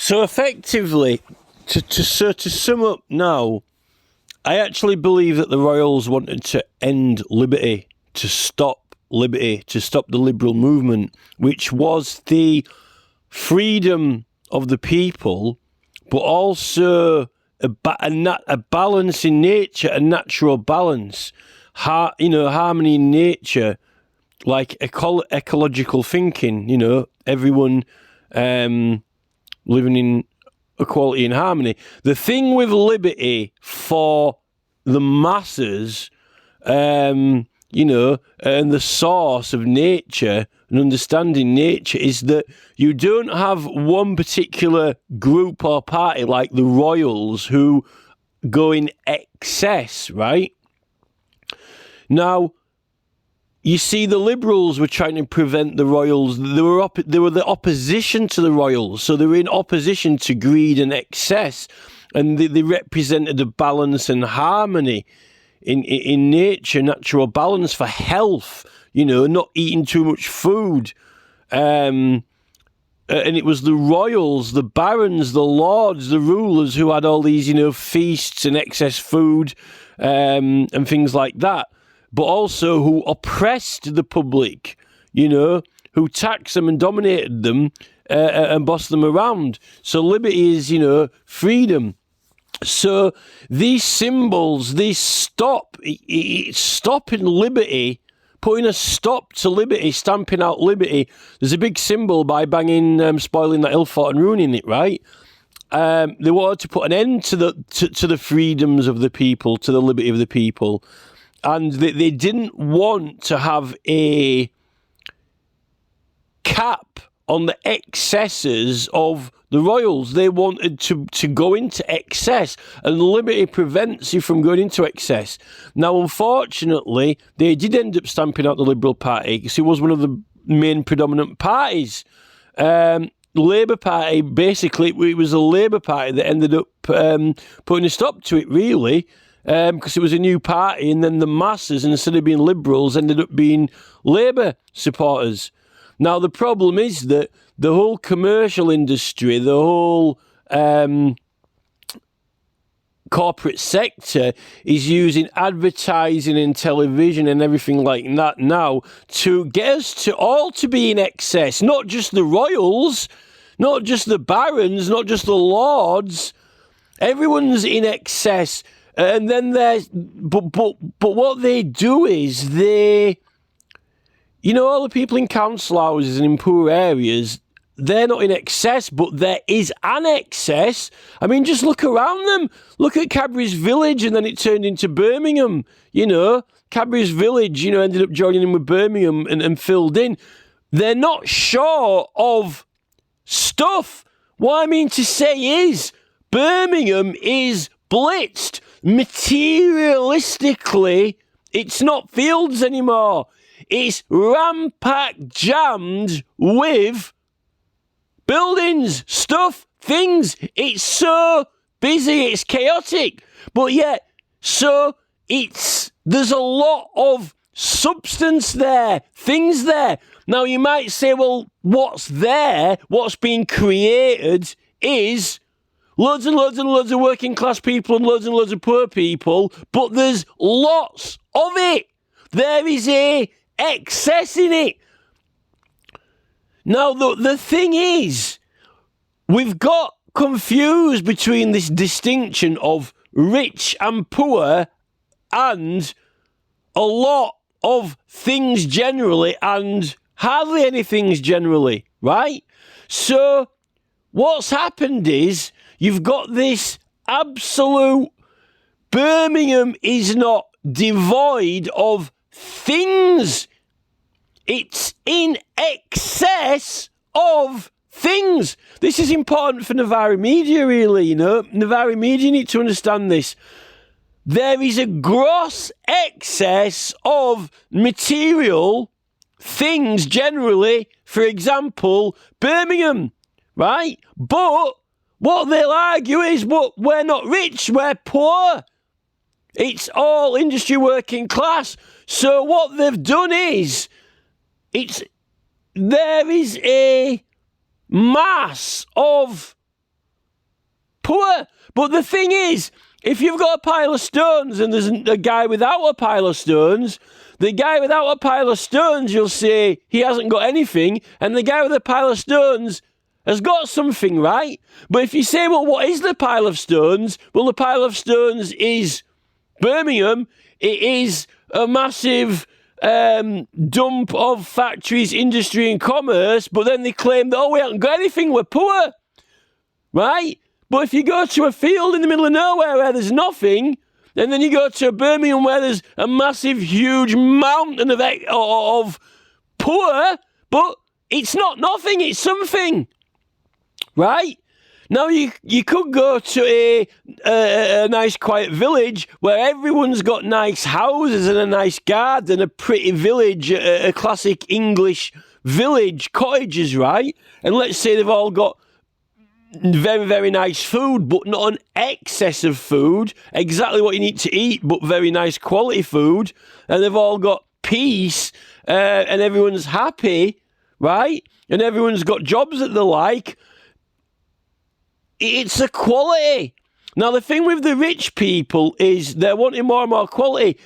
So effectively, to sum up now, I actually believe that the Royals wanted to end liberty, to stop liberty, to stop the liberal movement, which was the freedom of the people, but also a balance in nature, a natural balance, harmony in nature, like ecological thinking, everyone living in equality and harmony. The thing with liberty for the masses, and the source of nature and understanding nature is that you don't have one particular group or party like the Royals who go in excess, right? Now, you see, the Liberals were trying to prevent the Royals. They were the opposition to the Royals, so they were in opposition to greed and excess, and they represented a balance and harmony in nature, natural balance for health, not eating too much food. And it was the royals, the barons, the lords, the rulers who had all these, feasts and excess food and things like that, but also who oppressed the public, who taxed them and dominated them and bossed them around. So liberty is, freedom. So these symbols, stopping liberty, putting a stop to liberty, stamping out liberty. There's a big symbol by banging, spoiling that Ilford and ruining it, right? They wanted to put an end to the freedoms of the people, to the liberty of the people. And they didn't want to have a cap on the excesses of the royals. They wanted to go into excess, and liberty prevents you from going into excess. Now, unfortunately, they did end up stamping out the Liberal Party because it was one of the main predominant parties. Labour Party, basically, it was the Labour Party that ended up putting a stop to it, really, because it was a new party, and then the masses, instead of being Liberals, ended up being Labour supporters. Now, the problem is that the whole commercial industry, the whole corporate sector is using advertising and television and everything like that now to get us to be in excess. Not just the royals, not just the barons, not just the lords. Everyone's in excess. And then but what they do is all the people in council houses and in poor areas, they're not in excess, but there is an excess. I mean, just look around them. Look at Cadbury's Village, and then it turned into Birmingham. Cadbury's Village, ended up joining in with Birmingham and filled in. They're not short of stuff. What I mean to say is, Birmingham is blitzed. Materialistically, it's not fields anymore. It's rampack jammed with buildings, stuff, things. It's so busy, it's chaotic. But yet, there's a lot of substance there, things there. Now, you might say, well, what's there, what's being created is loads and loads and loads of working class people and loads of poor people, but there's lots of it. There is a excess in it. Now, the thing is, we've got confused between this distinction of rich and poor and a lot of things generally and hardly any things generally, right? So what's happened is you've got this absolute Birmingham is not devoid of things. It's in excess of things. This is important for Navarre media, really, Navarre media need to understand this. There is a gross excess of material things generally, for example, Birmingham, right? But what they'll argue is, we're not rich, we're poor. It's all industry working class. So what they've done is, there is a mass of poor. But the thing is, if you've got a pile of stones and there's a guy without a pile of stones, the guy without a pile of stones, you'll say he hasn't got anything, and the guy with a pile of stones has got something, right? But if you say, well, what is the pile of stones? Well, the pile of stones is Birmingham. It is a massive dump of factories, industry and commerce, but then they claim that, oh, we haven't got anything, we're poor, right? But if you go to a field in the middle of nowhere where there's nothing, and then you go to Birmingham where there's a massive, huge mountain of poor, but it's not nothing, it's something, right? Now, you could go to a nice, quiet village where everyone's got nice houses and a nice garden, a pretty village, a classic English village, cottages, right? And let's say they've all got very, very nice food, but not an excess of food, exactly what you need to eat, but very nice quality food, and they've all got peace, and everyone's happy, right? And everyone's got jobs that they like. It's a quality. Now, the thing with the rich people is they're wanting more and more quality.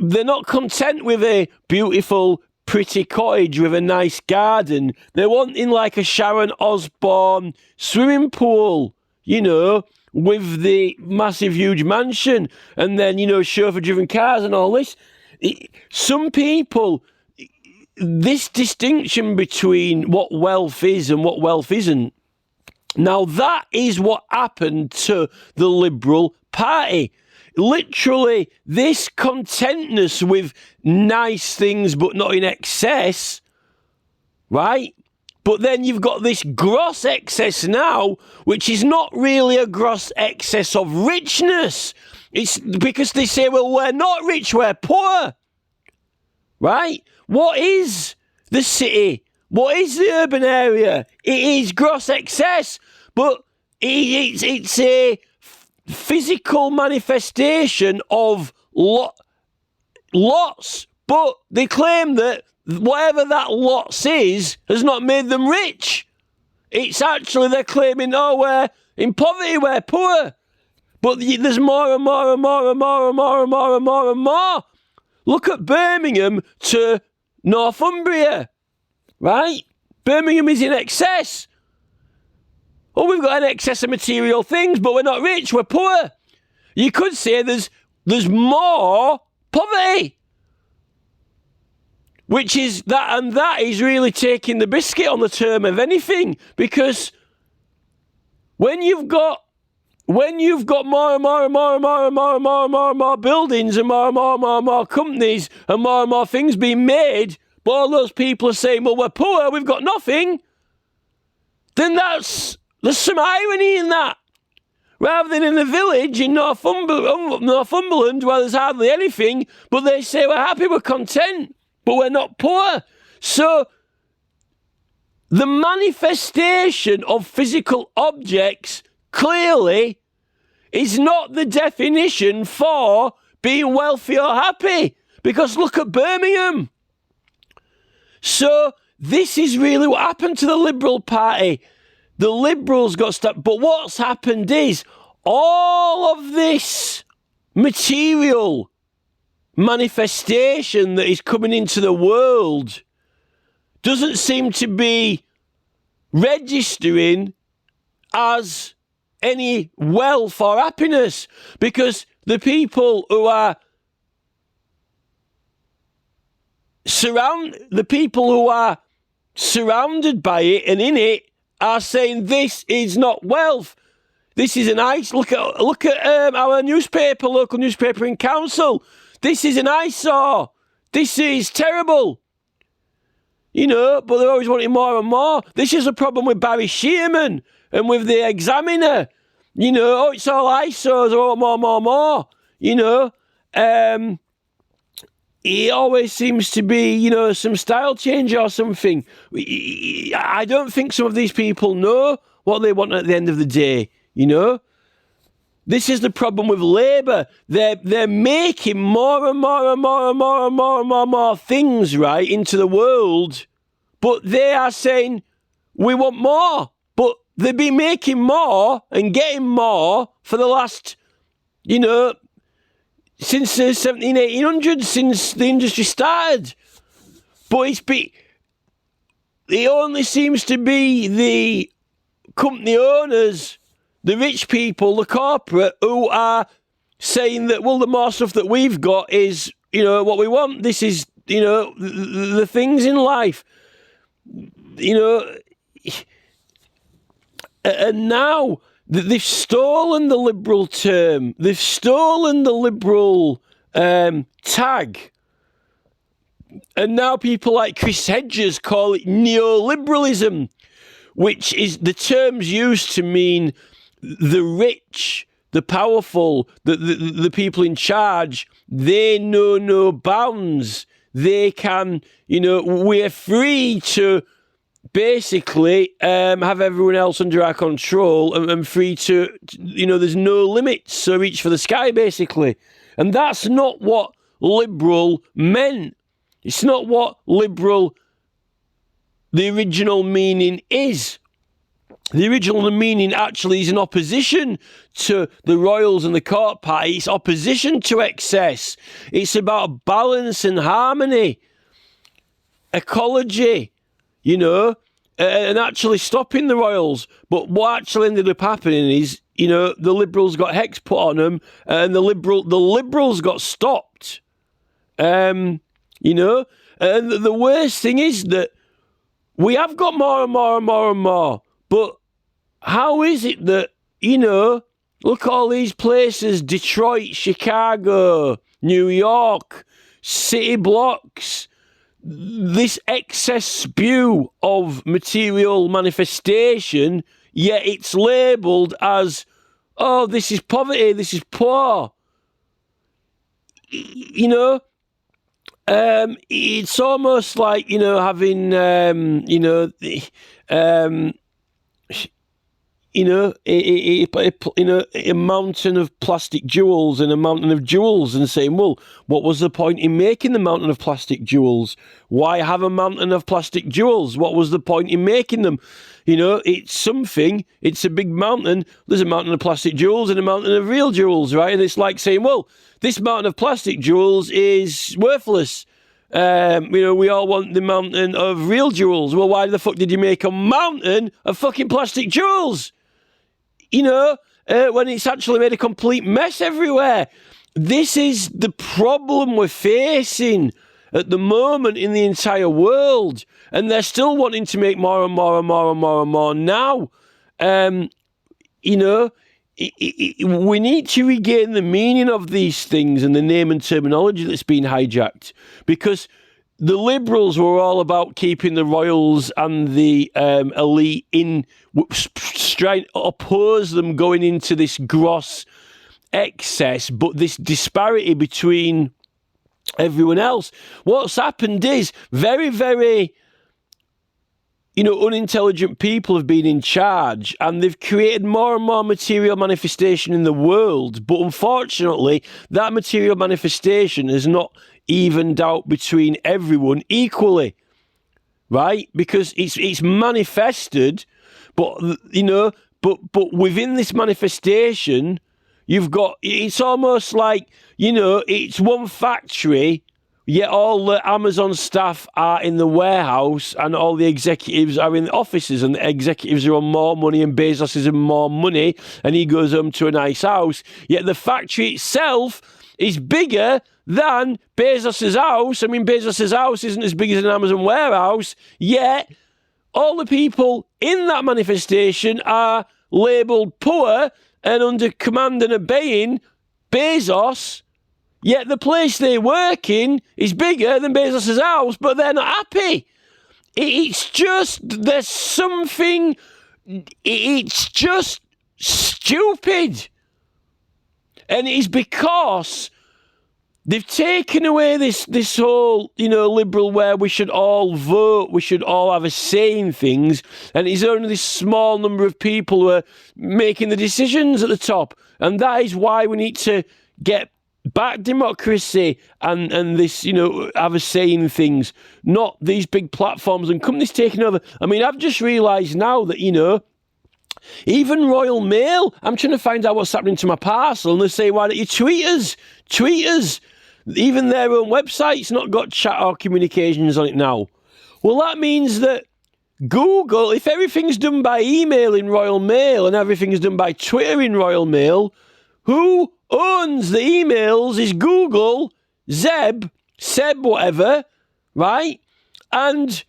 They're not content with a beautiful, pretty cottage with a nice garden. They're wanting like a Sharon Osbourne swimming pool, you know, with the massive, huge mansion, and then, you know, chauffeur-driven cars and all this. Some people, this distinction between what wealth is and what wealth isn't, now that is what happened to the Liberal Party. Literally, this contentness with nice things but not in excess, right? But then you've got this gross excess now, which is not really a gross excess of richness. It's because they say, well, we're not rich, we're poor, right? What is the city? What is the urban area? It is gross excess, but it's a physical manifestation of lots, but they claim that whatever that lots is has not made them rich. It's actually they're claiming, oh, we're in poverty, we're poor, but there's more and more and more and more and more and more and more and more. Look at Birmingham to Northumbria, right? Birmingham is in excess. Oh, we've got an excess of material things, but we're not rich, we're poor. You could say there's more poverty, which is that, and that is really taking the biscuit on the term of anything, because when you've got more and more and more and more and more and more and more and more buildings and more and more and more and more companies and more things being made, but all those people are saying, well, we're poor, we've got nothing, then there's some irony in that. Rather than in a village in Northumberland where there's hardly anything, but they say we're happy, we're content, but we're not poor. So the manifestation of physical objects clearly is not the definition for being wealthy or happy. Because look at Birmingham. So this is really what happened to the Liberal Party. The Liberals got stuck. But what's happened is all of this material manifestation that is coming into the world doesn't seem to be registering as any wealth or happiness, because the people who are surrounded by it and in it are saying this is not wealth. This is an ice. Look at our newspaper, local newspaper in council. This is an eyesore. This is terrible. You know, but they're always wanting more and more. This is a problem with Barry Shearman and with the Examiner. You know, oh, it's all eyesores, oh, more. You know, it always seems to be, you know, some style change or something. I don't think some of these people know what they want at the end of the day, you know. This is the problem with Labour. They're making more and more and more and more and more and more and more things, right, into the world. But they are saying, we want more. But they've been making more and getting more for the last, since the 1800s, since the industry started. But it only seems to be the company owners, the rich people, the corporate, who are saying that, well, the more stuff that we've got is, what we want. This is, the things in life. And now they've stolen the liberal term. They've stolen the liberal tag. And now people like Chris Hedges call it neoliberalism, which is the terms used to mean the rich, the powerful, the people in charge. They know no bounds. They can, we're free to basically have everyone else under our control and free to, there's no limits, so reach for the sky, basically. And that's not what liberal meant. It's not what liberal, the original meaning is. The original meaning actually is in opposition to the Royals and the Court Party. It's opposition to excess. It's about balance and harmony, ecology, and actually stopping the Royals. But what actually ended up happening is, the Liberals got hex put on them, and the Liberals got stopped. And the worst thing is that we have got more and more and more and more. But how is it that, look at all these places, Detroit, Chicago, New York, city blocks, this excess spew of material manifestation, yet it's labelled as, oh, this is poverty, this is poor. It's almost like, having, a mountain of plastic jewels and a mountain of jewels, and saying, well, what was the point in making the mountain of plastic jewels? Why have a mountain of plastic jewels? What was the point in making them? It's something, it's a big mountain. There's a mountain of plastic jewels and a mountain of real jewels, right? And it's like saying, well, this mountain of plastic jewels is worthless. We all want the mountain of real jewels. Well, why the fuck did you make a mountain of fucking plastic jewels? When it's actually made a complete mess everywhere. This is the problem we're facing at the moment in the entire world. And they're still wanting to make more and more and more and more and more now. We need to regain the meaning of these things and the name and terminology that's been hijacked, because the Liberals were all about keeping the royals and the elite in, trying to oppose them going into this gross excess, but this disparity between everyone else. What's happened is very, very unintelligent people have been in charge, and they've created more and more material manifestation in the world. But unfortunately, that material manifestation has not evened out between everyone equally, right? Because it's manifested, but but within this manifestation, you've got, it's almost like, it's one factory. Yet all the Amazon staff are in the warehouse and all the executives are in the offices, and the executives are on more money and Bezos is on more money and he goes home to a nice house. Yet the factory itself is bigger than Bezos's house. I mean, Bezos's house isn't as big as an Amazon warehouse, yet all the people in that manifestation are labelled poor and under command and obeying Bezos. Yet the place they work in is bigger than Bezos' house, but they're not happy. It's just, there's something, it's just stupid. And it's because they've taken away this whole, liberal, where we should all vote, we should all have a say in things, and it's only this small number of people who are making the decisions at the top. And that is why we need to get back democracy and this, have a say in things, not these big platforms and companies taking over. I mean, I've just realised now that, Even Royal Mail, I'm trying to find out what's happening to my parcel, and they say, why don't you tweet us? Tweet us. Even their own website's not got chat or communications on it now. Well, that means that Google, if everything's done by email in Royal Mail and everything's done by Twitter in Royal Mail, who owns the emails is Google, Seb, whatever, right? And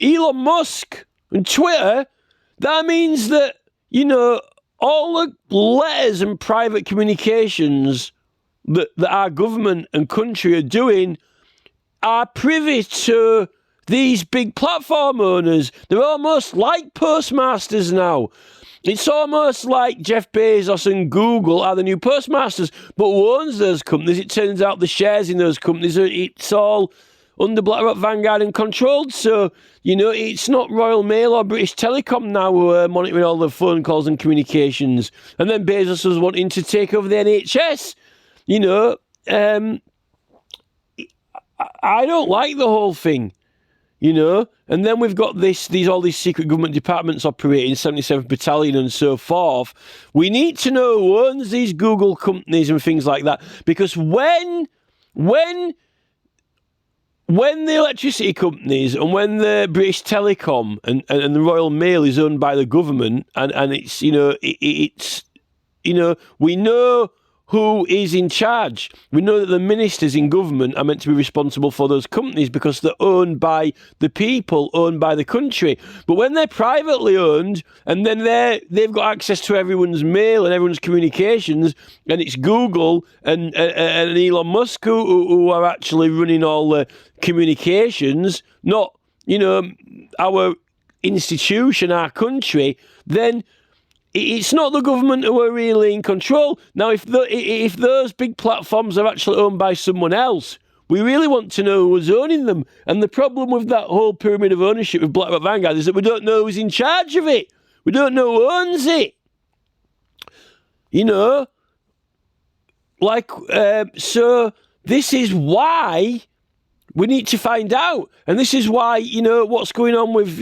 Elon Musk and Twitter. That means that, all the letters and private communications that our government and country are doing are privy to these big platform owners. They're almost like postmasters now. It's almost like Jeff Bezos and Google are the new postmasters. But who owns those companies? It turns out the shares in those companies, it's all under BlackRock, Vanguard and controlled. So, it's not Royal Mail or British Telecom now who are monitoring all the phone calls and communications. And then Bezos was wanting to take over the NHS. I don't like the whole thing, And then we've got all these secret government departments operating, 77th Battalion and so forth. We need to know who owns these Google companies and things like that. Because when the electricity companies and when the British Telecom and the Royal Mail is owned by the government and it's, we know who is in charge. We know that the ministers in government are meant to be responsible for those companies because they're owned by the people, owned by the country. But when they're privately owned and then they've got access to everyone's mail and everyone's communications, and it's Google and Elon Musk who are actually running all the communications, not, our institution, our country, then it's not the government who are really in control. Now, if those big platforms are actually owned by someone else, we really want to know who's owning them. And the problem with that whole pyramid of ownership of BlackRock Vanguard is that we don't know who's in charge of it. We don't know who owns it. So this is why we need to find out. And this is why, what's going on with,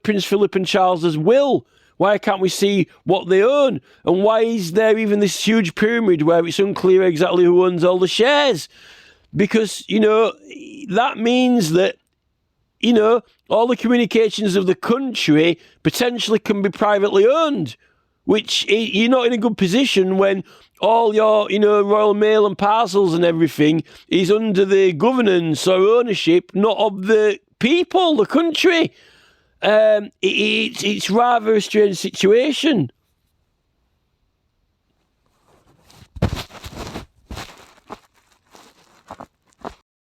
Prince Philip and Charles's will. Why can't we see what they own? And why is there even this huge pyramid where it's unclear exactly who owns all the shares? Because, that means that, all the communications of the country potentially can be privately owned, which you're not in a good position when all your, Royal Mail and parcels and everything is under the governance or ownership, not of the people, the country. It's rather a strange situation.